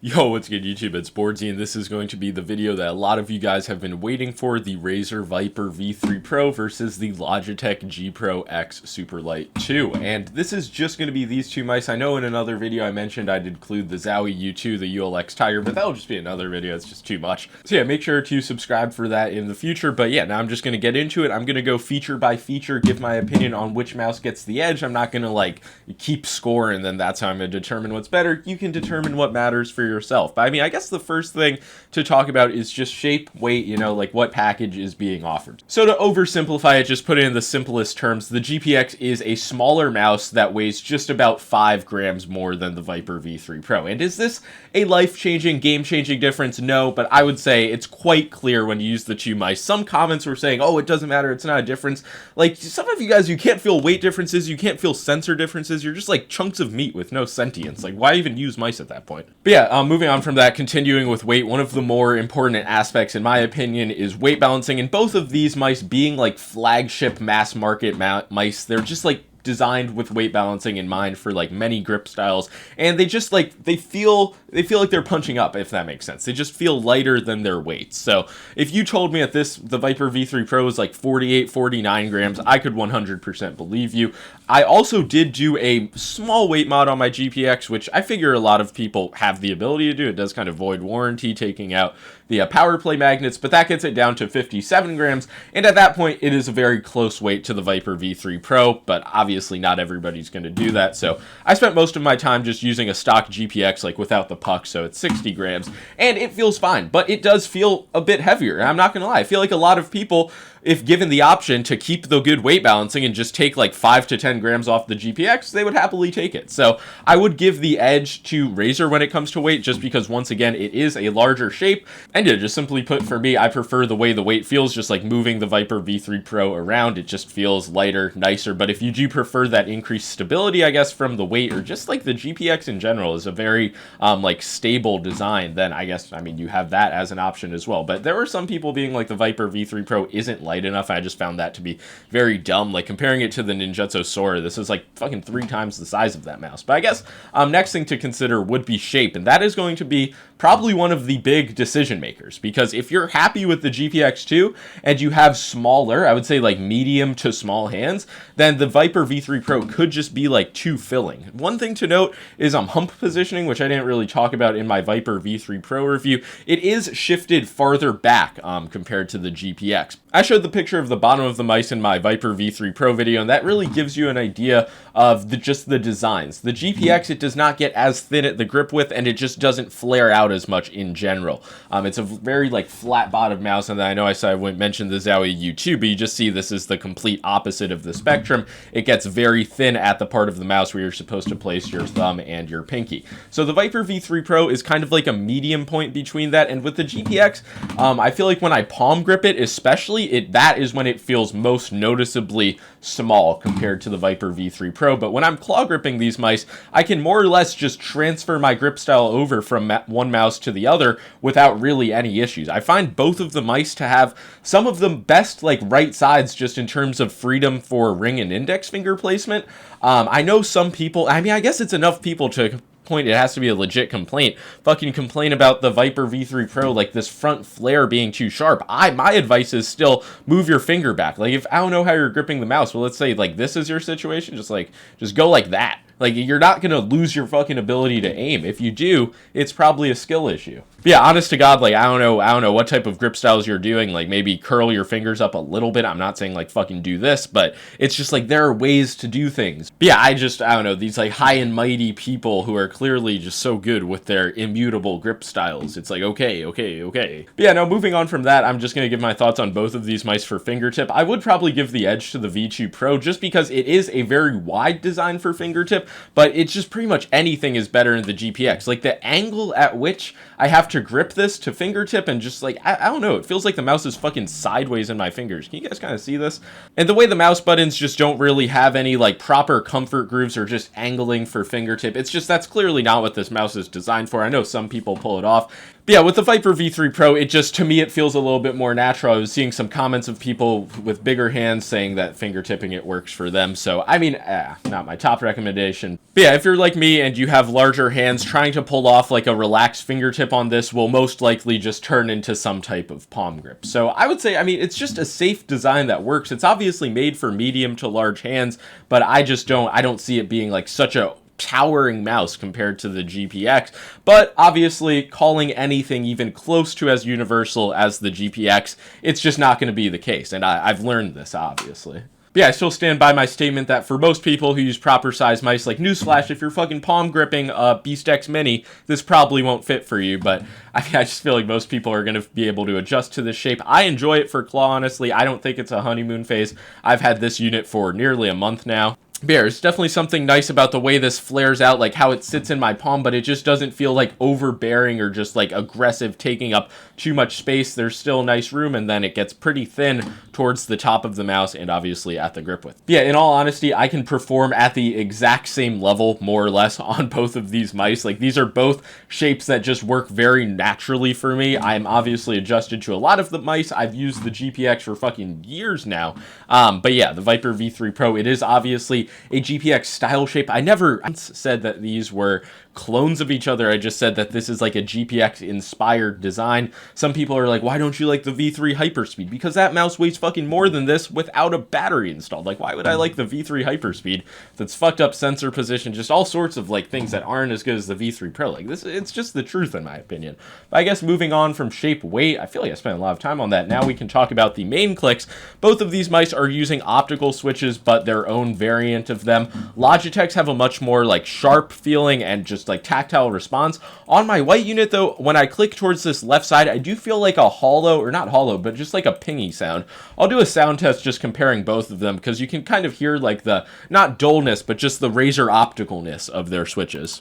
Yo, what's good YouTube? It's boardzy, and this is going to be the video that a lot of you guys have been waiting for, the Razer Viper V3 Pro versus the Logitech G Pro X Superlight 2. And this is just going to be these two mice. I know in another video I mentioned I'd include the Zowie U2, the ULX Tiger, but that'll just be another video. It's just too much. So yeah, make sure to subscribe for that in the future. But yeah, now I'm just going to get into it. I'm going to go feature by feature, give my opinion on which mouse gets the edge. I'm not going to like keep score and then that's how I'm going to determine what's better. You can determine what matters for yourself. But I mean, I guess the first thing to talk about is just shape, weight, you know, like what package is being offered. So to oversimplify it, just put it in the simplest terms, the GPX is a smaller mouse that weighs just about 5 grams more than the Viper V3 Pro. And is this a life-changing, game-changing difference? No, but I would say it's quite clear when you use the two mice. Some comments were saying, oh, it doesn't matter, it's not a difference. Like, some of you guys, you can't feel weight differences, you can't feel sensor differences, you're just like chunks of meat with no sentience. Like, why even use mice at that point? But yeah, moving on from that, continuing with weight, one of the more important aspects, in my opinion, is weight balancing. And both of these mice being like flagship mass market mice, they're just like designed with weight balancing in mind for like many grip styles, and they just like they feel like they're punching up, if that makes sense. They just feel lighter than their weights. So if you told me that the Viper V3 Pro is like 48, 49 grams, I could 100% believe you. I also did do a small weight mod on my GPX, which I figure a lot of people have the ability to do. It does kind of void warranty, taking out the power play magnets, but that gets it down to 57 grams, and at that point it is a very close weight to the Viper V3 Pro, but obviously not everybody's going to do that. So I spent most of my time just using a stock GPX, like without the puck, so it's 60 grams, and it feels fine, but it does feel a bit heavier. I'm not gonna lie, I feel like a lot of people, if given the option to keep the good weight balancing and just take like 5 to 10 grams off the GPX, they would happily take it. So I would give the edge to Razer when it comes to weight, just because once again it is a larger shape. And yeah, just simply put, for me, I prefer the way the weight feels, just like moving the Viper V3 Pro around. It just feels lighter, nicer. But if you do prefer that increased stability, I guess, from the weight, or just like the GPX in general is a very like stable design, then I guess, I mean, you have that as an option as well. But there were some people being like the Viper V3 Pro isn't light enough. I just found that to be very dumb. Like comparing it to the Ninjutsu Sora, this is like fucking 3 times the size of that mouse. But I guess next thing to consider would be shape, and that is going to be probably one of the big decision makers, because if you're happy with the GPX 2 and you have smaller, I would say like medium to small hands, then the Viper V3 Pro could just be like too filling. One thing to note is hump positioning, which I didn't really talk about in my Viper V3 Pro review. It is shifted farther back compared to the GPX. I showed the picture of the bottom of the mice in my Viper V3 Pro video, and that really gives you an idea of just the designs. The GPX, it does not get as thin at the grip width, and it just doesn't flare out as much in general. It's a very like flat bottom mouse, and then I know I said I wouldn't mention the Zowie U2, but you just see this is the complete opposite of the spectrum. It gets very thin at the part of the mouse where you're supposed to place your thumb and your pinky. So the Viper V3 Pro is kind of like a medium point between that, and with the GPX, I feel like when I palm grip it, especially, that is when it feels most noticeably small compared to the Viper V3 Pro. But when I'm claw gripping these mice, I can more or less just transfer my grip style over from one mouse to the other without really any issues. I find both of the mice to have some of the best like right sides just in terms of freedom for ring and index finger placement. I know some people, I mean, I guess it's enough people to point it has to be a legit complaint, fucking complain about the Viper V3 Pro, like this front flare being too sharp. My advice is still move your finger back. Like, if I don't know how you're gripping the mouse, well, let's say like this is your situation, just go like that. Like, you're not gonna lose your fucking ability to aim. If you do, it's probably a skill issue. But yeah, honest to God, like, I don't know what type of grip styles you're doing. Like, maybe curl your fingers up a little bit. I'm not saying like fucking do this, but it's just like there are ways to do things. But yeah, I don't know, these like high and mighty people who are clearly just so good with their immutable grip styles. It's like, okay. But yeah, now moving on from that, I'm just gonna give my thoughts on both of these mice for fingertip. I would probably give the edge to the V2 Pro just because it is a very wide design for fingertip, but it's just pretty much anything is better in the GPX. Like the angle at which I have to grip this to fingertip, and just like, I don't know, it feels like the mouse is fucking sideways in my fingers. Can you guys kind of see this? And the way the mouse buttons just don't really have any like proper comfort grooves or just angling for fingertip. It's just, that's clearly not what this mouse is designed for. I know some people pull it off. But yeah, with the Viper V3 Pro, it just, to me, it feels a little bit more natural. I was seeing some comments of people with bigger hands saying that fingertipping it works for them. So, I mean, not my top recommendation. sensation. But yeah, if you're like me and you have larger hands, trying to pull off like a relaxed fingertip on this will most likely just turn into some type of palm grip. So I would say, I mean, it's just a safe design that works. It's obviously made for medium to large hands, but I don't see it being like such a towering mouse compared to the GPX. But obviously, calling anything even close to as universal as the GPX, it's just not going to be the case. And I've learned this, obviously. But yeah, I still stand by my statement that for most people who use proper size mice, like newsflash, if you're fucking palm gripping a Beast X Mini, this probably won't fit for you. But I mean, I just feel like most people are going to be able to adjust to this shape. I enjoy it for claw, honestly. I don't think it's a honeymoon phase. I've had this unit for nearly a month now. There's definitely something nice about the way this flares out, like how it sits in my palm, but it just doesn't feel like overbearing or just like aggressive, taking up too much space. There's still nice room, and then it gets pretty thin towards the top of the mouse and obviously at the grip width. Yeah, in all honesty, I can perform at the exact same level, more or less, on both of these mice. Like, these are both shapes that just work very naturally for me. I'm obviously adjusted to a lot of the mice. I've used the GPX for fucking years now. But yeah, the Viper V3 Pro, it is obviously a GPX style shape. I never said that these were clones of each other. I just said that this is like a GPX inspired design. Some people are like, why don't you like the V3 Hyperspeed? Because that mouse weighs fucking more than this without a battery installed. Like, why would I like the V3 Hyperspeed? That's fucked up sensor position, just all sorts of like things that aren't as good as the V3 Pro. Like, this, it's just the truth in my opinion. But I guess moving on from shape, weight, I feel like I spent a lot of time on that. Now we can talk about the main clicks. Both of these mice are using optical switches, but their own variant of them. Logitechs have a much more like sharp feeling and just like tactile response. On my white unit though, when I click towards this left side, I do feel like a hollow, or not hollow, but just like a pingy sound. I'll do a sound test just comparing both of them, because you can kind of hear like the, not dullness, but just the Razer opticalness of their switches.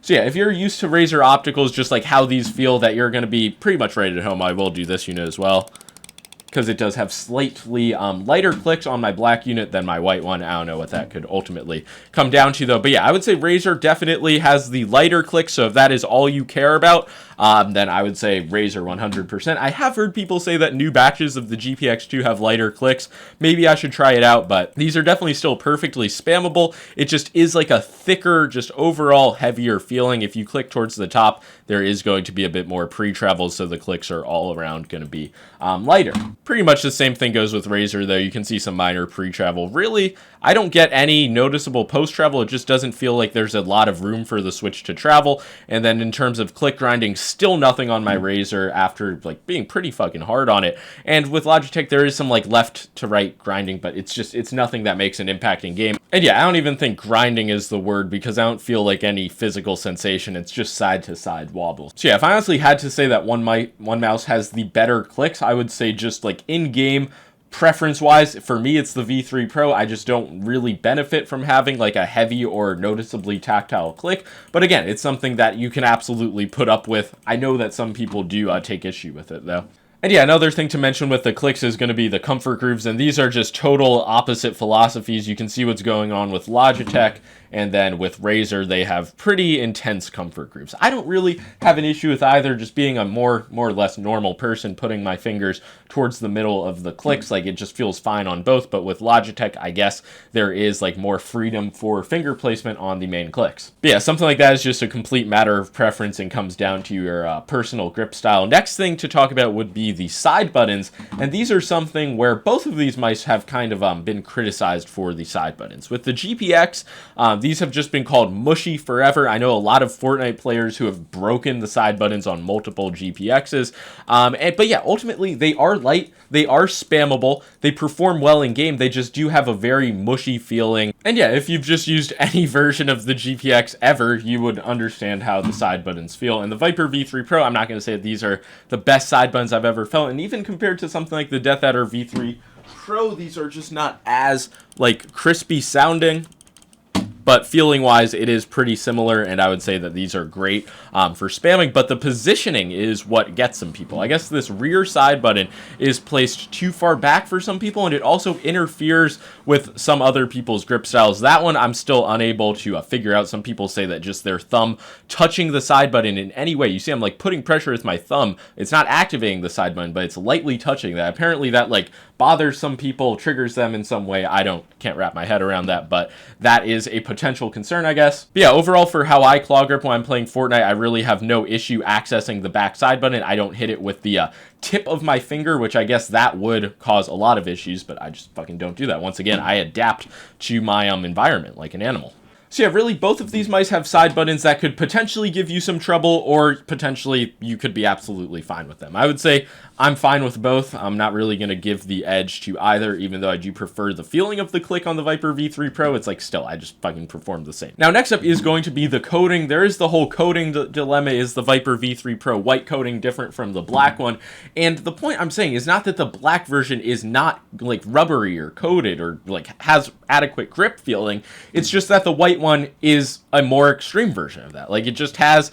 So yeah, if you're used to Razer opticals, just like how these feel, that you're going to be pretty much right at home. I will do this unit as well, because it does have slightly lighter clicks on my black unit than my white one. I don't know what that could ultimately come down to though. But yeah, I would say Razer definitely has the lighter clicks. So if that is all you care about, then I would say Razer 100%. I have heard people say that new batches of the GPX2 have lighter clicks. Maybe I should try it out, but these are definitely still perfectly spammable. It just is like a thicker, just overall heavier feeling. If you click towards the top, there is going to be a bit more pre-travel, so the clicks are all around going to be lighter. Pretty much the same thing goes with Razer though. You can see some minor pre-travel. Really, I don't get any noticeable post-travel. It just doesn't feel like there's a lot of room for the switch to travel. And then in terms of click grinding, still nothing on my Razer after like being pretty fucking hard on it. And with Logitech, there is some like left to right grinding, but it's nothing that makes an impact in game. And yeah, I don't even think grinding is the word, because I don't feel like any physical sensation. It's just side to side wobbles. So yeah, if I honestly had to say that one mouse has the better clicks, I would say just like in game, preference wise, for me it's the V3 Pro. I just don't really benefit from having like a heavy or noticeably tactile click, but again, it's something that you can absolutely put up with. I know that some people do take issue with it though. And yeah, another thing to mention with the clicks is going to be the comfort grooves, and these are just total opposite philosophies. You can see what's going on with Logitech, and then with Razer, they have pretty intense comfort grooves. I don't really have an issue with either, just being a more or less normal person, putting my fingers towards the middle of the clicks. Like, it just feels fine on both, but with Logitech, I guess there is like more freedom for finger placement on the main clicks. But yeah, something like that is just a complete matter of preference and comes down to your personal grip style. Next thing to talk about would be the side buttons, and these are something where both of these mice have kind of been criticized for the side buttons. With the GPX, these have just been called mushy forever. I know a lot of Fortnite players who have broken the side buttons on multiple GPXs, but yeah, ultimately they are light, they are spammable, they perform well in game, they just do have a very mushy feeling. And yeah, if you've just used any version of the GPX ever, you would understand how the side buttons feel. And the Viper V3 Pro, I'm not going to say that these are the best side buttons I've ever felt, and even compared to something like the Death Adder V3 Pro, these are just not as like crispy sounding. but feeling wise, it is pretty similar, and I would say that these are great for spamming, but the positioning is what gets some people. I guess this rear side button is placed too far back for some people, and it also interferes with some other people's grip styles. That one I'm still unable to figure out. Some people say that just their thumb touching the side button in any way, you see I'm like putting pressure with my thumb, it's not activating the side button, but it's lightly touching that. Apparently that like bothers some people, triggers them in some way. I can't wrap my head around that, but that is a potential concern, I guess. But yeah, overall for how I claw grip when I'm playing Fortnite, I really have no issue accessing the back side button. I don't hit it with the tip of my finger, which I guess that would cause a lot of issues, but I just fucking don't do that. Once again, I adapt to my environment like an animal. So yeah, really, both of these mice have side buttons that could potentially give you some trouble, or potentially you could be absolutely fine with them. I would say I'm fine with both. I'm not really going to give the edge to either, even though I do prefer the feeling of the click on the Viper V3 Pro. It's like, still, I just fucking perform the same. Now, next up is going to be the coating. There is the whole coating dilemma. Is the Viper V3 Pro white coating different from the black one? And the point I'm saying is not that the black version is not like rubbery or coated or like has adequate grip feeling. It's just that the white one is a more extreme version of that. Like, it just has,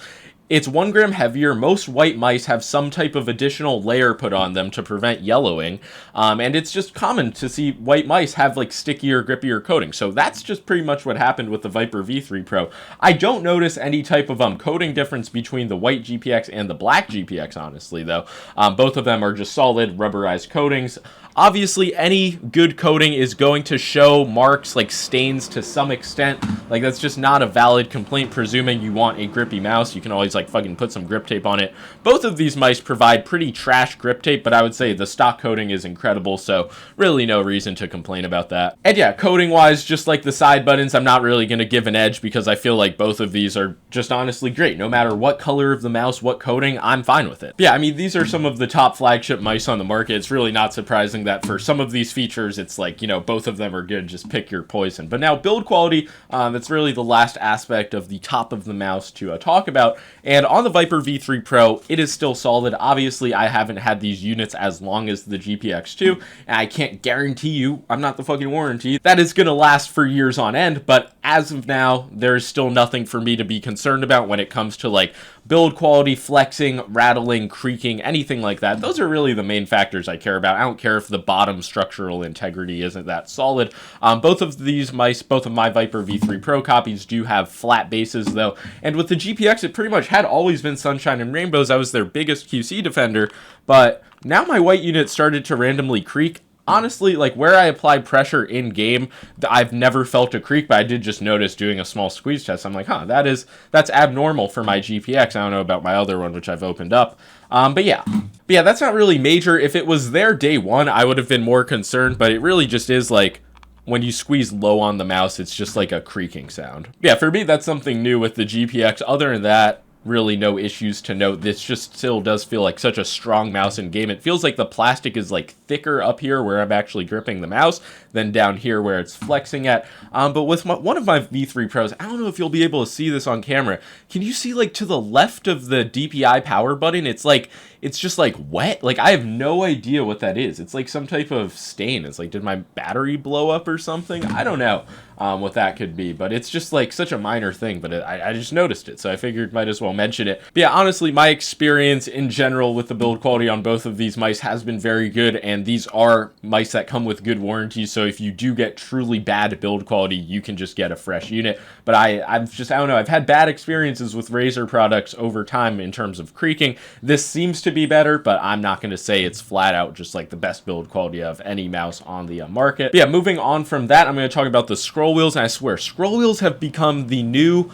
it's 1 gram heavier. Most white mice have some type of additional layer put on them to prevent yellowing, and it's just common to see white mice have like stickier, grippier coating. So that's just pretty much what happened with the Viper V3 Pro. I don't notice any type of coating difference between the white GPX and the black GPX, honestly, though. Both of them are just solid rubberized coatings. Obviously, any good coating is going to show marks, like stains to some extent. Like, that's just not a valid complaint, presuming you want a grippy mouse. You can always, like, fucking put some grip tape on it. Both of these mice provide pretty trash grip tape, but I would say the stock coating is incredible, so really no reason to complain about that. And yeah, coating-wise, just like the side buttons, I'm not really going to give an edge because I feel like both of these are just honestly great. No matter what color of the mouse, what coating, I'm fine with it. But yeah, I mean, these are some of the top flagship mice on the market. It's really not surprising that for some of these features, it's like, you know, both of them are good, just pick your poison. But now build quality, that's really the last aspect of the top of the mouse to talk about. And on the Viper V3 Pro, it is still solid. Obviously, I haven't had these units as long as the GPX2, and I can't guarantee you, I'm not the fucking warranty, that it's going to last for years on end. But as of now, there's still nothing for me to be concerned about when it comes to like build quality, flexing, rattling, creaking, anything like that. Those are really the main factors I care about. I don't care if the bottom structural integrity isn't that solid. Both of these mice, both of my Viper V3 Pro copies do have flat bases though, and with the GPX it pretty much had always been sunshine and rainbows. I was their biggest QC defender, but now my white unit started to randomly creak. Honestly, like where I applied pressure in game, I've never felt a creak, but I did just notice doing a small squeeze test. I'm like, huh, that's abnormal for my GPX. I don't know about my other one, which I've opened up. But yeah, that's not really major. If it was there day one, I would have been more concerned, but it really just is like, when you squeeze low on the mouse, it's just like a creaking sound. Yeah, for me, that's something new with the GPX. Other than that, really no issues to note. This just still does feel like such a strong mouse in game. It feels like the plastic is like thicker up here where I'm actually gripping the mouse than down here where it's flexing at. But with one of my V3 Pros, I don't know if you'll be able to see this on camera. Can you see like to the left of the DPI power button? It's like, it's just like wet. Like I have no idea what that is. It's like some type of stain. It's like, did my battery blow up or something? I don't know what that could be, but it's just like such a minor thing, but I just noticed it, so I figured might as well mention it. But yeah, honestly, my experience in general with the build quality on both of these mice has been very good, and these are mice that come with good warranties, so if you do get truly bad build quality, you can just get a fresh unit. But I don't know, I've had bad experiences with Razer products over time in terms of creaking. This seems to be better, but I'm not going to say it's flat out just like the best build quality of any mouse on the market. But yeah, moving on from that, I'm going to talk about the scroll wheels, and I swear, scroll wheels have become the new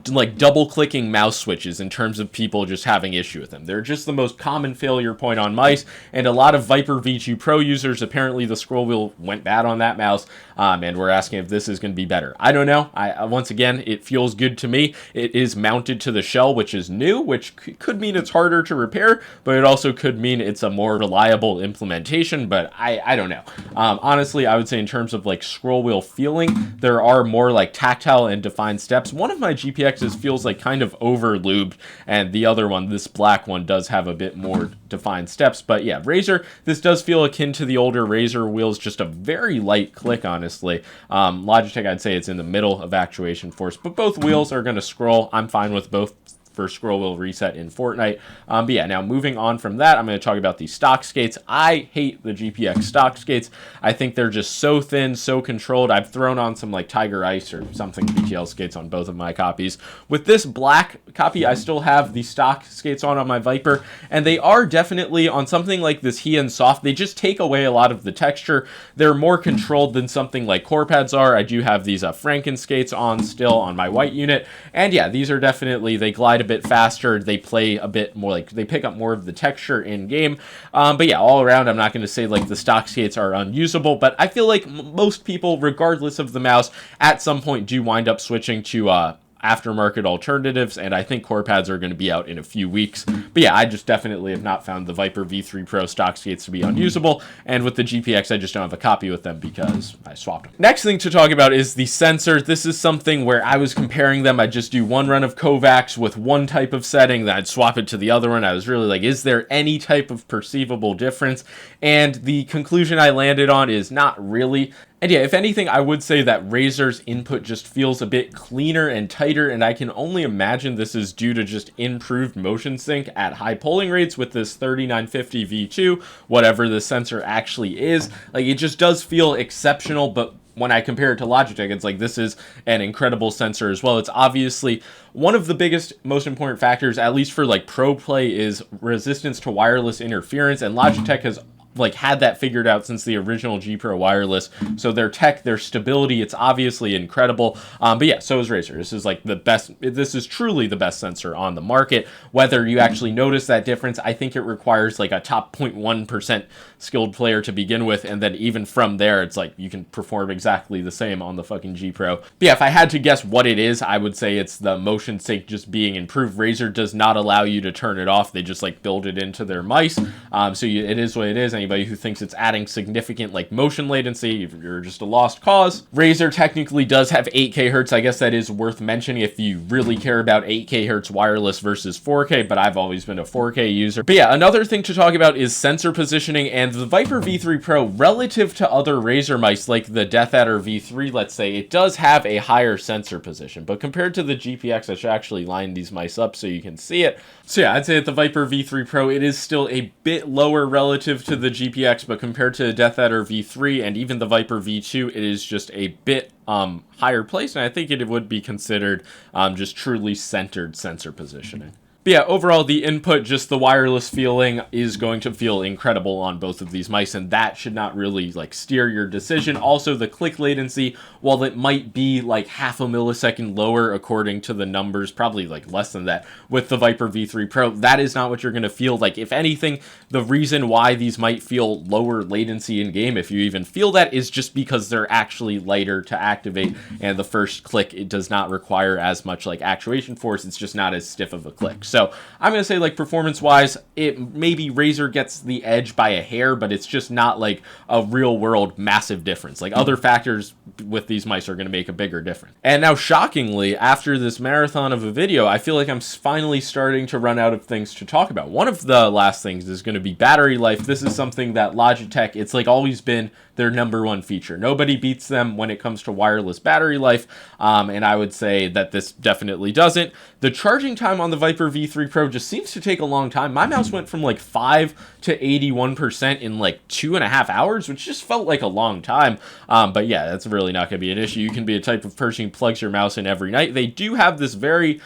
like double-clicking mouse switches in terms of people just having issue with them. They're just the most common failure point on mice, and a lot of Viper V2 Pro users, apparently the scroll wheel went bad on that mouse, and we're asking if this is going to be better. I don't know. Once again, it feels good to me. It is mounted to the shell, which is new, which could mean it's harder to repair, but it also could mean it's a more reliable implementation, but I don't know. Honestly, I would say in terms of like scroll wheel feeling, there are more like tactile and defined steps. One one of my GPXs feels like kind of over lubed, and the other one, this black one, does have a bit more defined steps. But yeah, Razer, this does feel akin to the older Razer wheels, just a very light click, honestly. Logitech, I'd say it's in the middle of actuation force, but both wheels are going to scroll. I'm fine with both for scroll wheel reset in Fortnite. But yeah, now moving on from that, I'm going to talk about the stock skates. I hate the GPX stock skates. I think they're just so thin, so controlled. I've thrown on some like Tiger Ice or something BTL skates on both of my copies. With this black copy, I still have the stock skates on my Viper, and they are definitely on something like this Heian Soft. They just take away a lot of the texture. They're more controlled than something like core pads are. I do have these Franken skates on still on my white unit, and yeah, these are definitely, they glide a bit faster, they play a bit more, like they pick up more of the texture in game. But yeah, all around, I'm not going to say like the stock skates are unusable, but I feel like most people, regardless of the mouse, at some point do wind up switching to aftermarket alternatives, and I think core pads are going to be out in a few weeks. But yeah, I just definitely have not found the Viper V3 Pro stock skates to be unusable, and with the GPX, I just don't have a copy with them because I swapped them. Next thing to talk about is the sensor. This is something where I was comparing them. I'd just do one run of Kovacs with one type of setting, then I'd swap it to the other one. I was really like, is there any type of perceivable difference? And the conclusion I landed on is not really. And yeah, if anything, I would say that Razer's input just feels a bit cleaner and tighter, and I can only imagine this is due to just improved motion sync at high polling rates with this 3950 V2, whatever the sensor actually is. Like, it just does feel exceptional, but when I compare it to Logitech, it's like, this is an incredible sensor as well. It's obviously one of the biggest, most important factors, at least for like pro play, is resistance to wireless interference, and Logitech has like had that figured out since the original G Pro wireless. So their tech, their stability, it's obviously incredible. But yeah, so is Razer. This is like the best, this is truly the best sensor on the market. Whether you actually notice that difference, I think it requires like a top 0.1% skilled player to begin with, and then even from there, it's like you can perform exactly the same on the fucking G Pro. But yeah, if I had to guess what it is, I would say it's the motion sync just being improved. Razer does not allow you to turn it off. They just like build it into their mice. It is what it is. Anybody who thinks it's adding significant like motion latency, you're just a lost cause. Razer technically does have 8K hertz. I guess that is worth mentioning if you really care about 8K hertz wireless versus 4K, but I've always been a 4K user. But yeah, another thing to talk about is sensor positioning, and the Viper V3 Pro, relative to other Razer mice like the Death Adder V3, let's say, it does have a higher sensor position, but compared to the GPX, I should actually line these mice up so you can see it. So yeah, I'd say that the Viper V3 Pro, it is still a bit lower relative to the GPX, but compared to the Death Adder V3 and even the Viper V2, it is just a bit higher placed, and I think it would be considered just truly centered sensor positioning. But yeah, overall, the input, just the wireless feeling, is going to feel incredible on both of these mice, and that should not really like steer your decision. Also, the click latency, while it might be like half a millisecond lower according to the numbers, probably like less than that with the Viper V3 Pro, that is not what you're going to feel. Like, if anything, the reason why these might feel lower latency in game, if you even feel that, is just because they're actually lighter to activate, and the first click, it does not require as much like actuation force. It's just not as stiff of a click. So I'm going to say, like, performance-wise, it maybe Razer gets the edge by a hair, but it's just not like a real-world massive difference. Like, other factors with these mice are going to make a bigger difference. And now, shockingly, after this marathon of a video, I feel like I'm finally starting to run out of things to talk about. One of the last things is going to be battery life. This is something that Logitech, it's like always been their #1 feature. Nobody beats them when it comes to wireless battery life, and I would say that this definitely doesn't. The charging time on the Viper V3 Pro just seems to take a long time. My mouse went from like 5 to 81% in like 2.5 hours, which just felt like a long time. But yeah, that's really not going to be an issue. You can be a type of person who plugs your mouse in every night. They do have this very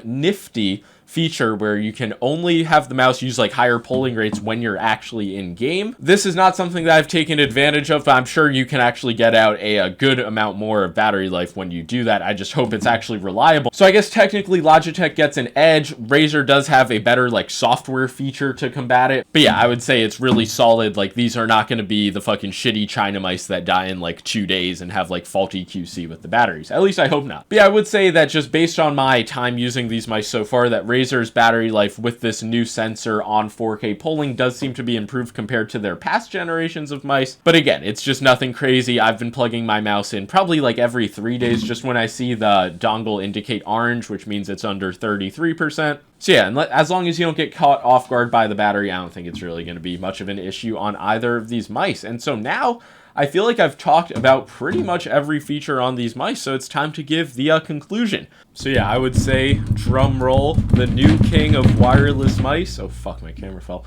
nifty feature where you can only have the mouse use like higher polling rates when you're actually in game. This is not something that I've taken advantage of, but I'm sure you can actually get out a good amount more of battery life when you do that. I just hope it's actually reliable. So I guess technically Logitech gets an edge. Razer does have a better like software feature to combat it. But yeah, I would say it's really solid. Like, these are not going to be the fucking shitty China mice that die in like 2 days and have like faulty QC with the batteries. At least I hope not. But yeah, I would say that just based on my time using these mice so far, that Razer Razer's battery life with this new sensor on 4K polling does seem to be improved compared to their past generations of mice. But again, it's just nothing crazy. I've been plugging my mouse in probably like every 3 days just when I see the dongle indicate orange, which means it's under 33%. So yeah, and as long as you don't get caught off guard by the battery, I don't think it's really going to be much of an issue on either of these mice. And so now I feel like I've talked about pretty much every feature on these mice, so it's time to give the conclusion. So yeah, I would say, drum roll, the new king of wireless mice, oh fuck, my camera fell,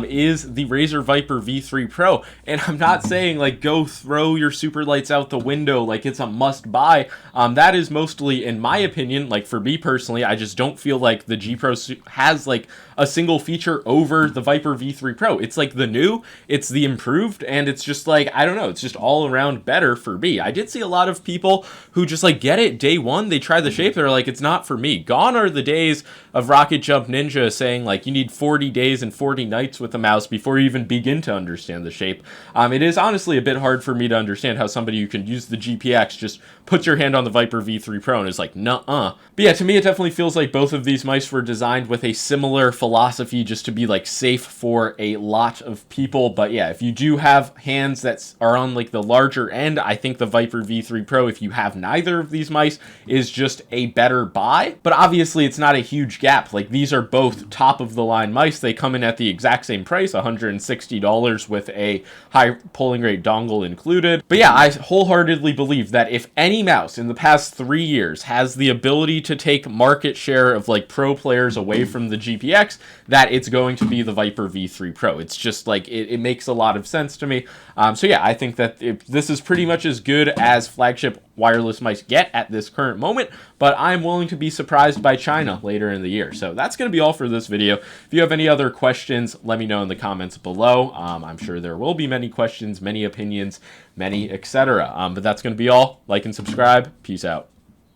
is the Razer Viper V3 Pro. And I'm not saying like go throw your Superlights out the window like it's a must buy. That is mostly, in my opinion, like for me personally, I just don't feel like the G Pro has like a single feature over the Viper V3 Pro. It's like the new, it's the improved, and it's just like, I don't know, it's just all around better for me. I did see a lot of people who just like get it day one, they try the shape, they're like, it's not for me. Gone are the days of Rocket Jump Ninja saying like you need 40 days and 40 nights with a mouse before you even begin to understand the shape. It is honestly a bit hard for me to understand how somebody who can use the GPX just puts your hand on the Viper V3 Pro and is like, nuh-uh. But yeah, to me it definitely feels like both of these mice were designed with a similar philosophy, just to be like safe for a lot of people. But yeah, if you do have hands that are on like the larger end, I think the Viper V3 Pro, if you have neither of these mice, is just a better buy. But obviously it's not a huge gap. Like these are both top of the line mice. They come in at the exact same price, $160 with a high polling rate dongle included. But yeah, I wholeheartedly believe that if any mouse in the past 3 years has the ability to take market share of like pro players away from the GPX, that it's going to be the Viper V3 Pro. It's just like, it makes a lot of sense to me. So yeah, I think that this is pretty much as good as flagship wireless mice get at this current moment, but I'm willing to be surprised by China later in the year. So that's going to be all for this video. If you have any other questions, let me know in the comments below. I'm sure there will be many questions, many opinions, many etc. But that's going to be all. Like and subscribe. Peace out.